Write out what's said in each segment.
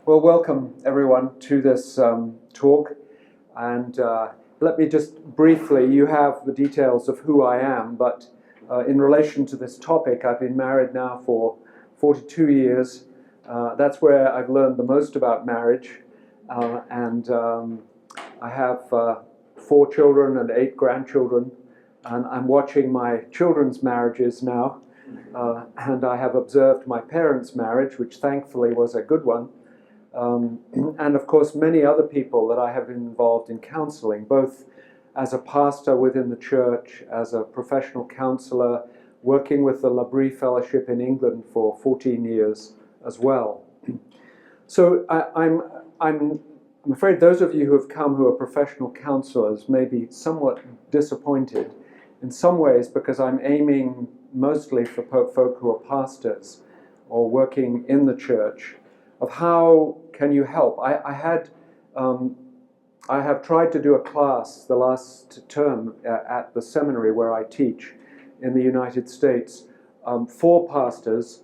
Well, welcome everyone to this talk, and let me just briefly, you have the details of who I am, but in relation to this topic, I've been married now for 42 years. That's where I've learned the most about marriage, and I have 4 children and 8 grandchildren, and I'm watching my children's marriages now, and I have observed my parents' marriage, which thankfully was a good one. And of course many other people that I have been involved in counseling, both as a pastor within the church, as a professional counselor, working with the L'Abri Fellowship in England for 14 years as well. So I'm afraid those of you who have come who are professional counselors may be somewhat disappointed in some ways, because I'm aiming mostly for folk who are pastors or working in the church, of how can you help. I have tried to do a class the last term at the seminary where I teach in the United States for pastors,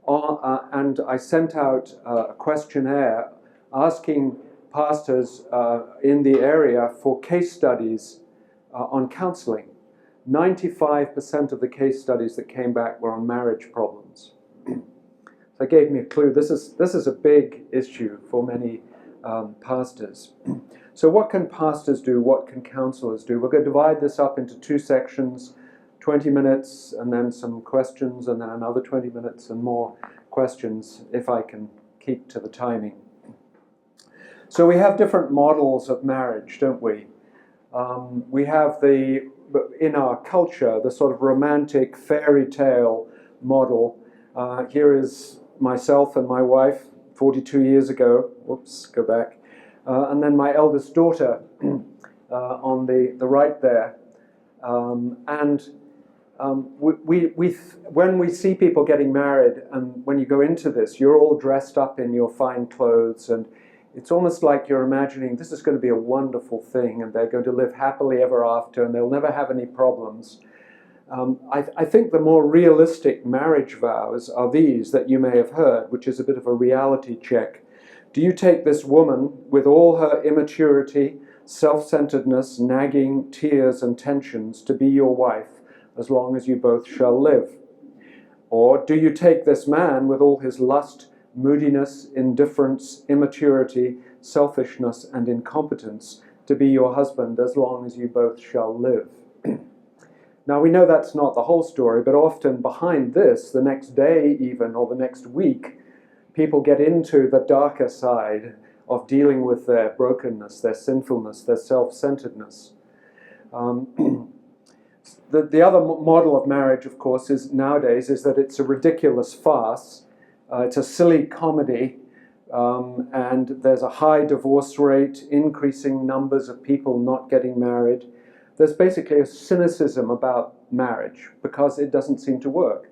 and I sent out a questionnaire asking pastors in the area for case studies on counseling. 95% of the case studies that came back were on marriage problems. That gave me a clue. This is a big issue for many pastors. So what can pastors do? What can counselors do? We're going to divide this up into 2 sections, 20 minutes and then some questions, and then another 20 minutes and more questions, if I can keep to the timing. So we have different models of marriage, don't we? We have in our culture, the sort of romantic fairy tale model. Here is myself and my wife 42 years ago. Whoops, go back. And then my eldest daughter on the right there. When we see people getting married, and when you go into this, you're all dressed up in your fine clothes, and it's almost like you're imagining this is going to be a wonderful thing, and they're going to live happily ever after, and they'll never have any problems. I think the more realistic marriage vows are these that you may have heard, which is a bit of a reality check. Do you take this woman with all her immaturity, self-centeredness, nagging, tears and tensions to be your wife as long as you both shall live? Or do you take this man with all his lust, moodiness, indifference, immaturity, selfishness and incompetence to be your husband as long as you both shall live? Now we know that's not the whole story, but often behind this, the next day even, or the next week, people get into the darker side of dealing with their brokenness, their sinfulness, their self-centeredness. The other model of marriage, of course, nowadays is that it's a ridiculous farce. It's a silly comedy, and there's a high divorce rate, increasing numbers of people not getting married. There's basically a cynicism about marriage because it doesn't seem to work.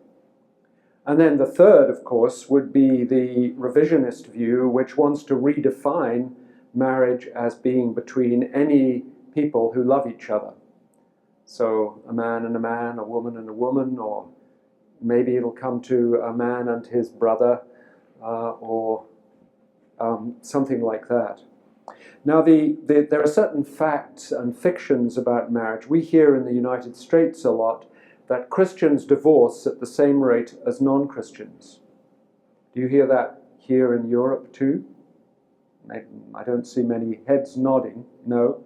And then the third, of course, would be the revisionist view, which wants to redefine marriage as being between any people who love each other. So a man and a man, a woman and a woman, or maybe it'll come to a man and his brother, or something like that. Now, there are certain facts and fictions about marriage. We hear in the United States a lot that Christians divorce at the same rate as non-Christians. Do you hear that here in Europe too? I don't see many heads nodding. No,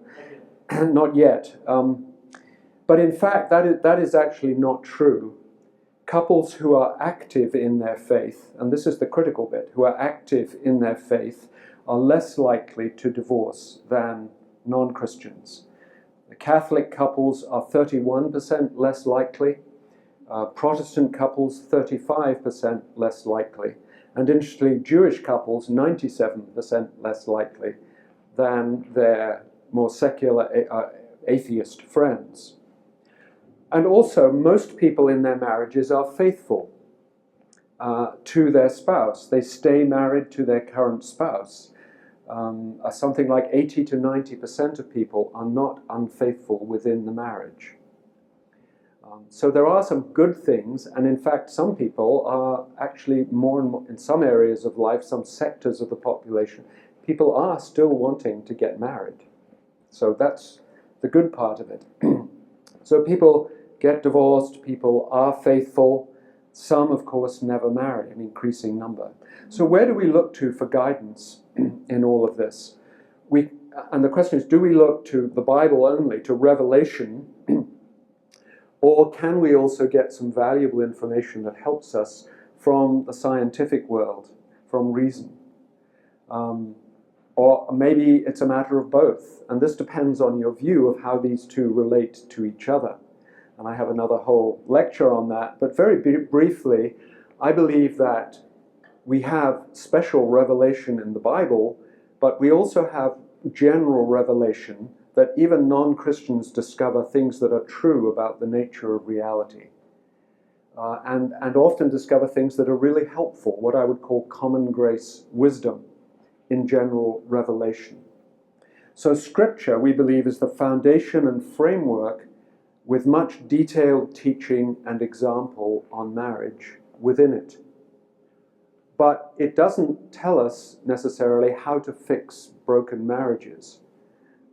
not yet. But in fact, that is actually not true. Couples who are active in their faith, and this is the critical bit, who are active in their faith, are less likely to divorce than non-Christians. The Catholic couples are 31% less likely, Protestant couples 35% less likely, and interestingly, Jewish couples 97% less likely than their more secular atheist friends. And also, most people in their marriages are faithful to their spouse. They stay married to their current spouse. Something like 80 to 90% of people are not unfaithful within the marriage. So there are some good things, and in fact some people are actually more and more, in some areas of life, some sectors of the population, people are still wanting to get married. So that's the good part of it. So people get divorced, people are faithful, some of course never marry, an increasing number. So where do we look to for guidance in all of this? And the question is, do we look to the Bible only, to Revelation, or can we also get some valuable information that helps us from the scientific world, from reason? Or maybe it's a matter of both. And this depends on your view of how these two relate to each other. And I have another whole lecture on that. But very briefly, I believe that we have special revelation in the Bible, but we also have general revelation that even non-Christians discover things that are true about the nature of reality. And often discover things that are really helpful, what I would call common grace wisdom in general revelation. So Scripture, we believe, is the foundation and framework with much detailed teaching and example on marriage within it. But it doesn't tell us necessarily how to fix broken marriages,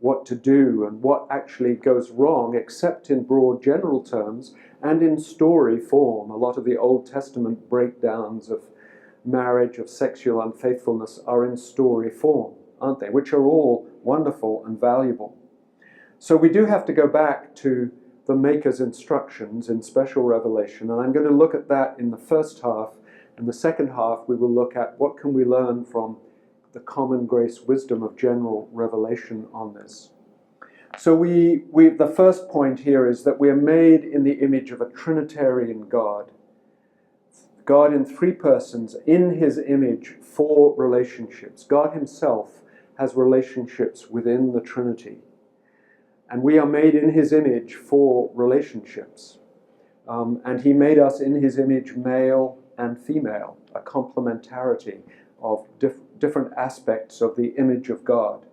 what to do and what actually goes wrong, except in broad general terms and in story form. A lot of the Old Testament breakdowns of marriage, of sexual unfaithfulness, are in story form, aren't they? Which are all wonderful and valuable. So we do have to go back to the Maker's instructions in special revelation, and I'm going to look at that in the first half. In the second half, we will look at what can we learn from the common grace wisdom of general revelation on this. So the first point here is that we are made in the image of a Trinitarian God. God in three persons, in his image for relationships. God himself has relationships within the Trinity. And we are made in his image for relationships. And he made us in his image male and female, a complementarity of different aspects of the image of God.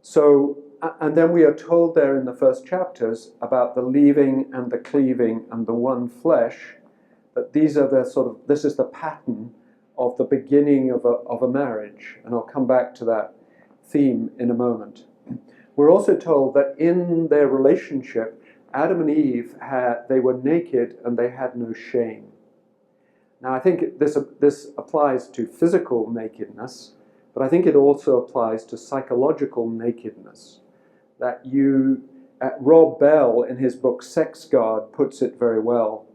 So, and then we are told there in the first chapters about the leaving and the cleaving and the one flesh, that these are this is the pattern of the beginning of a marriage. And I'll come back to that theme in a moment. We're also told that in their relationship, Adam and Eve they were naked and they had no shame. Now, I think this applies to physical nakedness, but I think it also applies to psychological nakedness. That Rob Bell, in his book Sex God, puts it very well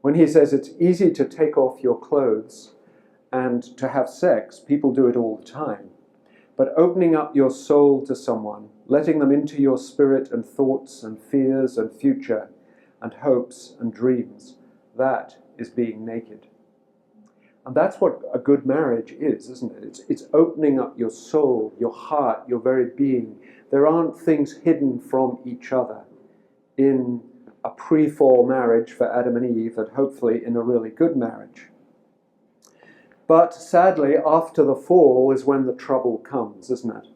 when he says it's easy to take off your clothes and to have sex. People do it all the time. But opening up your soul to someone, letting them into your spirit and thoughts and fears and future and hopes and dreams, that is being naked. And that's what a good marriage is, isn't it? It's opening up your soul, your heart, your very being. There aren't things hidden from each other in a pre-fall marriage for Adam and Eve, and hopefully in a really good marriage. But sadly, after the fall is when the trouble comes, isn't it?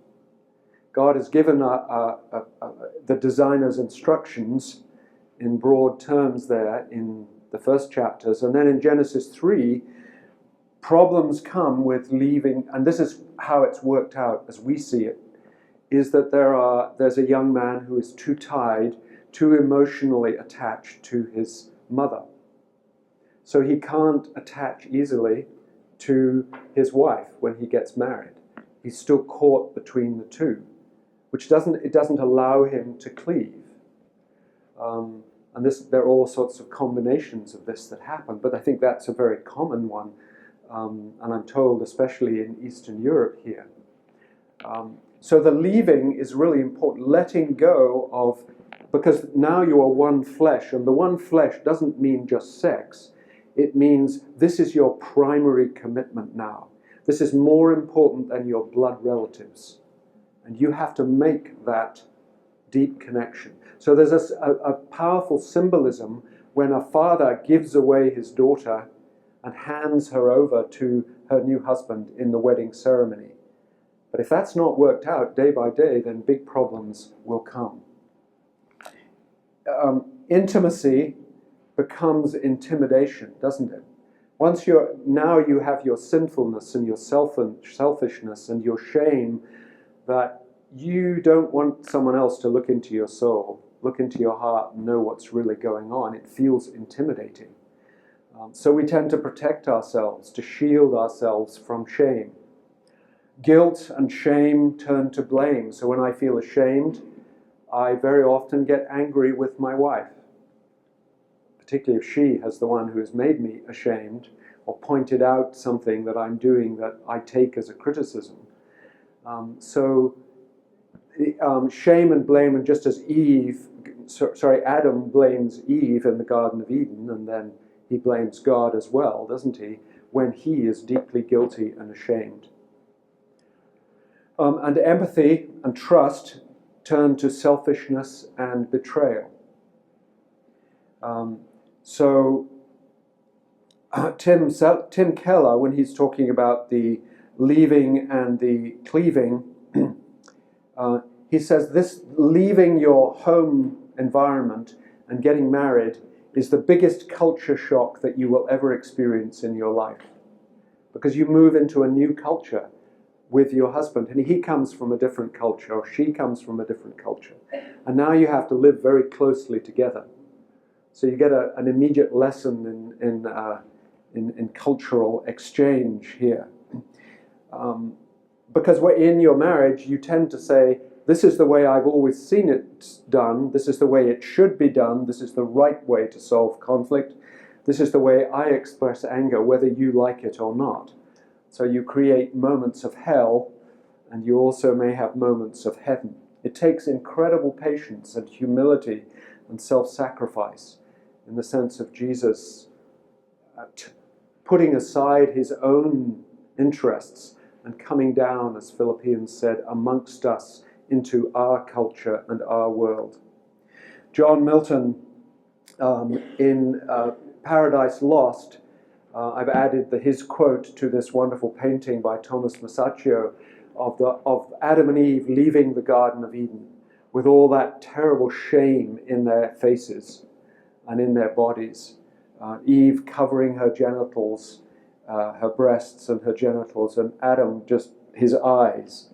God has given the designer's instructions in broad terms there in the first chapters, and then in Genesis 3, problems come with leaving, and this is how it's worked out as we see it, is that there's a young man who is too tied, too emotionally attached to his mother. So he can't attach easily to his wife when he gets married. He's still caught between the two, which doesn't allow him to cleave. And there are all sorts of combinations of this that happen, but I think that's a very common one. And I'm told, especially in Eastern Europe here. So the leaving is really important, letting go of, because now you are one flesh, and the one flesh doesn't mean just sex. It means this is your primary commitment now. This is more important than your blood relatives. And you have to make that deep connection. So there's a powerful symbolism when a father gives away his daughter and hands her over to her new husband in the wedding ceremony. But if that's not worked out day by day, then big problems will come. Intimacy becomes intimidation, doesn't it? Now you have your sinfulness and your selfishness and your shame, that you don't want someone else to look into your soul, look into your heart and know what's really going on. It feels intimidating. So we tend to protect ourselves, to shield ourselves from shame. Guilt and shame turn to blame. So when I feel ashamed, I very often get angry with my wife, particularly if she has the one who has made me ashamed or pointed out something that I'm doing that I take as a criticism. Shame and blame, and just as Adam blames Eve in the Garden of Eden, and then he blames God as well, doesn't he, when he is deeply guilty and ashamed. And empathy and trust turn to selfishness and betrayal. Tim Keller, when he's talking about the leaving and the cleaving, he says this leaving your home environment and getting married is the biggest culture shock that you will ever experience in your life. Because you move into a new culture with your husband, and he comes from a different culture, or she comes from a different culture. And now you have to live very closely together. So you get an immediate lesson in cultural exchange here. Because in your marriage, you tend to say, this is the way I've always seen it done, this is the way it should be done, this is the right way to solve conflict, this is the way I express anger, whether you like it or not. So you create moments of hell, and you also may have moments of heaven. It takes incredible patience and humility and self-sacrifice, in the sense of Jesus putting aside his own interests and coming down, as Philippians said, amongst us into our culture and our world. John Milton, in Paradise Lost, I've added his quote to this wonderful painting by Thomas Masaccio of Adam and Eve leaving the Garden of Eden with all that terrible shame in their faces and in their bodies. Eve covering her genitals, her breasts and her genitals, and Adam just his eyes.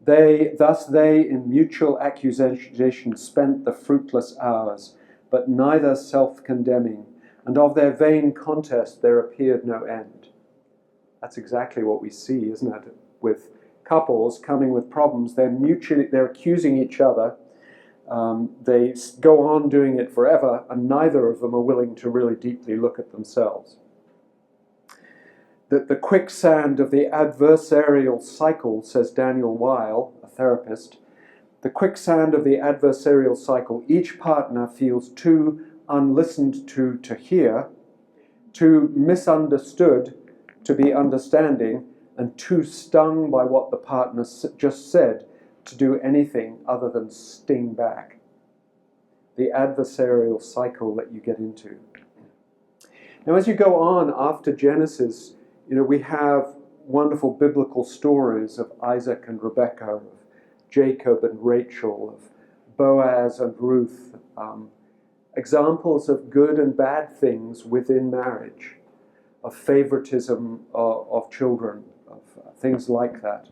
Thus they in mutual accusation spent the fruitless hours, but neither self-condemning, and of their vain contest there appeared no end. That's exactly what we see, isn't it? With couples coming with problems, they're accusing each other. They go on doing it forever, and neither of them are willing to really deeply look at themselves. The quicksand of the adversarial cycle, says Daniel Weil, a therapist, the quicksand of the adversarial cycle, each partner feels too unlistened to hear, too misunderstood to be understanding, and too stung by what the partner just said to do anything other than sting back. The adversarial cycle that you get into. Now, as you go on after Genesis, we have wonderful biblical stories of Isaac and Rebekah, of Jacob and Rachel, of Boaz and Ruth, examples of good and bad things within marriage, of favoritism of children, of things like that.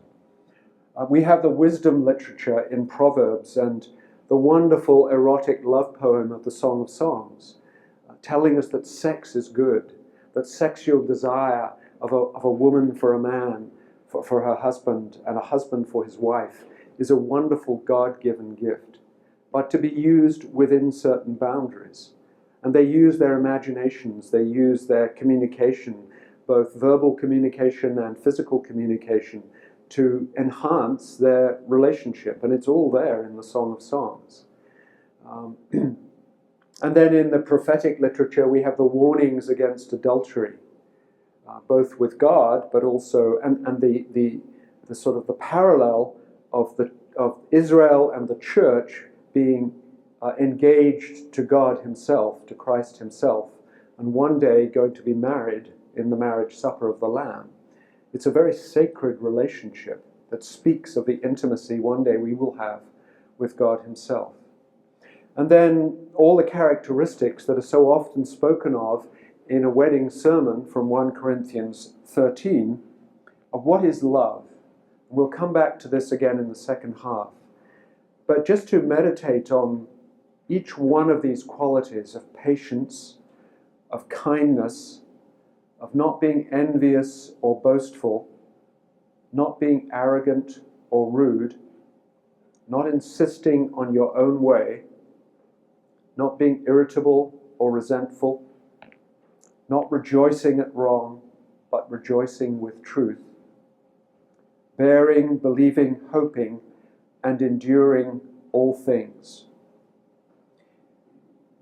We have the wisdom literature in Proverbs and the wonderful erotic love poem of the Song of Songs, telling us that sex is good, that sexual desire of a woman for a man, for her husband, and a husband for his wife, is a wonderful God-given gift, but to be used within certain boundaries. And they use their imaginations, they use their communication, both verbal communication and physical communication, to enhance their relationship. And it's all there in the Song of Songs. And then in the prophetic literature, we have the warnings against adultery, both with God, but also, and the sort of the parallel of Israel and the church being engaged to God himself, to Christ himself, and one day going to be married in the marriage supper of the Lamb. It's a very sacred relationship that speaks of the intimacy one day we will have with God himself. And then all the characteristics that are so often spoken of in a wedding sermon from 1 Corinthians 13 of what is love. We'll come back to this again in the second half. But just to meditate on each one of these qualities of patience, of kindness, of not being envious or boastful, not being arrogant or rude, not insisting on your own way, not being irritable or resentful, not rejoicing at wrong, but rejoicing with truth, bearing, believing, hoping, and enduring all things.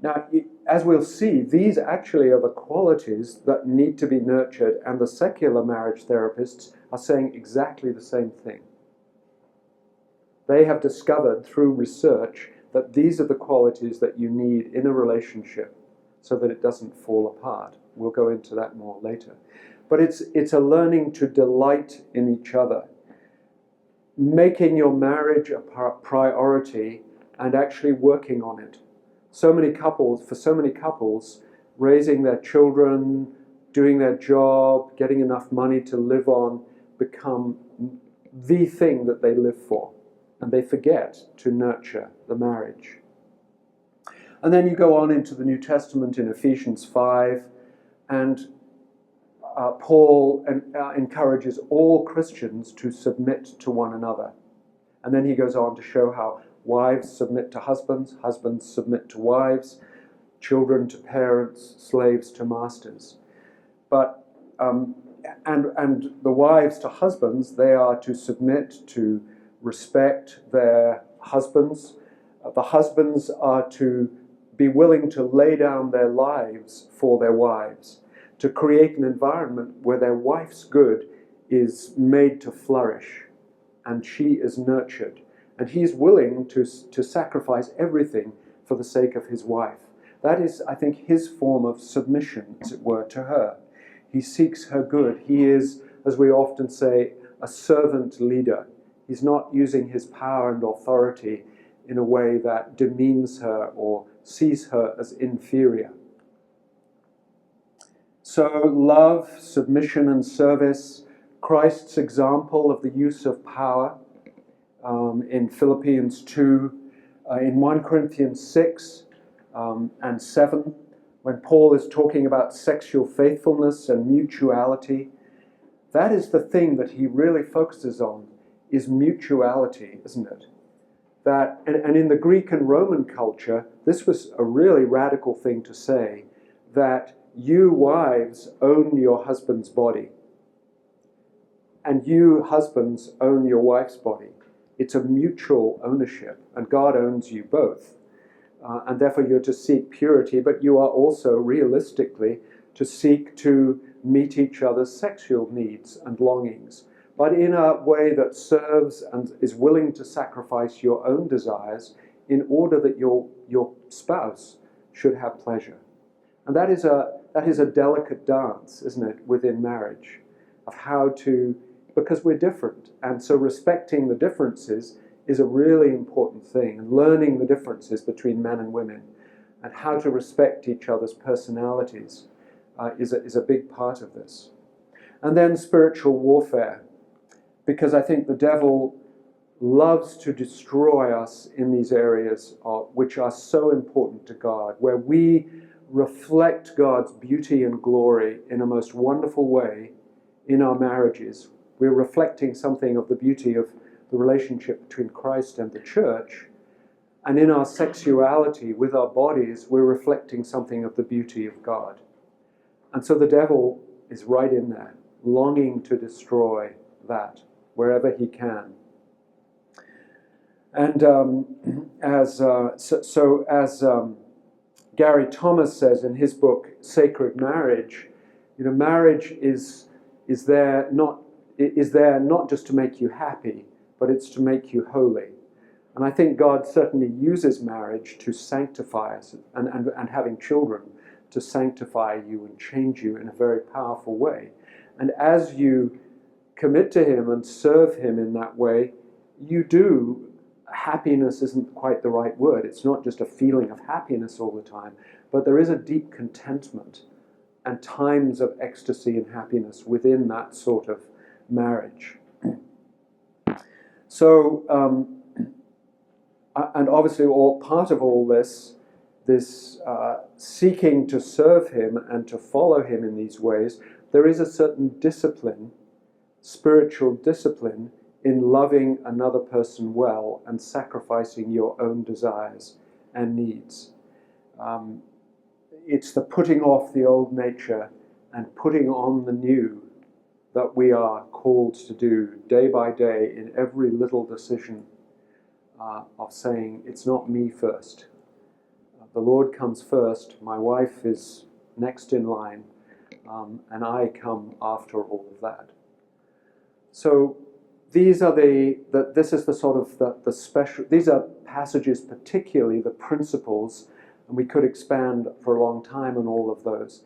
Now, as we'll see, these actually are the qualities that need to be nurtured, and the secular marriage therapists are saying exactly the same thing. They have discovered through research that these are the qualities that you need in a relationship so that it doesn't fall apart. We'll go into that more later. But it's a learning to delight in each other, making your marriage a priority and actually working on it. For so many couples, raising their children, doing their job, getting enough money to live on, become the thing that they live for. And they forget to nurture the marriage. And then you go on into the New Testament in Ephesians 5, and Paul encourages all Christians to submit to one another. And then he goes on to show how wives submit to husbands, husbands submit to wives, children to parents, slaves to masters. But and the wives to husbands, they are to submit, to respect their husbands. The husbands are to be willing to lay down their lives for their wives, to create an environment where their wife's good is made to flourish and she is nurtured. And he's willing to sacrifice everything for the sake of his wife. That is, I think, his form of submission, as it were, to her. He seeks her good. He is, as we often say, a servant leader. He's not using his power and authority in a way that demeans her or sees her as inferior. So love, submission and service, Christ's example of the use of power in Philippians 2, in 1 Corinthians 6 and 7, when Paul is talking about sexual faithfulness and mutuality, that is the thing that he really focuses on, is mutuality, isn't it? That, and in the Greek and Roman culture, this was a really radical thing to say, that you wives own your husband's body, and you husbands own your wife's body. It's a mutual ownership, and God owns you both. And therefore you're to seek purity, but you are also realistically to seek to meet each other's sexual needs and longings, but in a way that serves and is willing to sacrifice your own desires in order that your spouse should have pleasure. And that is a delicate dance, isn't it, within marriage, of how to, because we're different. And so respecting the differences is a really important thing, and learning the differences between men and women and how to respect each other's personalities is a big part of this. And then spiritual warfare, because I think the devil loves to destroy us in these areas which are so important to God, where we reflect God's beauty and glory in a most wonderful way in our marriages. We're reflecting something of the beauty of the relationship between Christ and the church. And in our sexuality, with our bodies, we're reflecting something of the beauty of God. And so the devil is right in there, longing to destroy that wherever he can. And as Gary Thomas says in his book, Sacred Marriage, marriage is there not just to make you happy, but it's to make you holy. And I think God certainly uses marriage to sanctify us and having children to sanctify you and change you in a very powerful way. And as you commit to him and serve him in that way, you do happiness isn't quite the right word. It's not just a feeling of happiness all the time, but there is a deep contentment and times of ecstasy and happiness within that sort of marriage. So, and obviously part of all this seeking to serve him and to follow him in these ways, there is a certain discipline, spiritual discipline, in loving another person well and sacrificing your own desires and needs. It's the putting off the old nature and putting on the new that we are called to do day by day in every little decision of saying, it's not me first. The Lord comes first, my wife is next in line, and I come after all of that. So these are this is the sort of the special, these are passages, particularly the principles, and we could expand for a long time on all of those.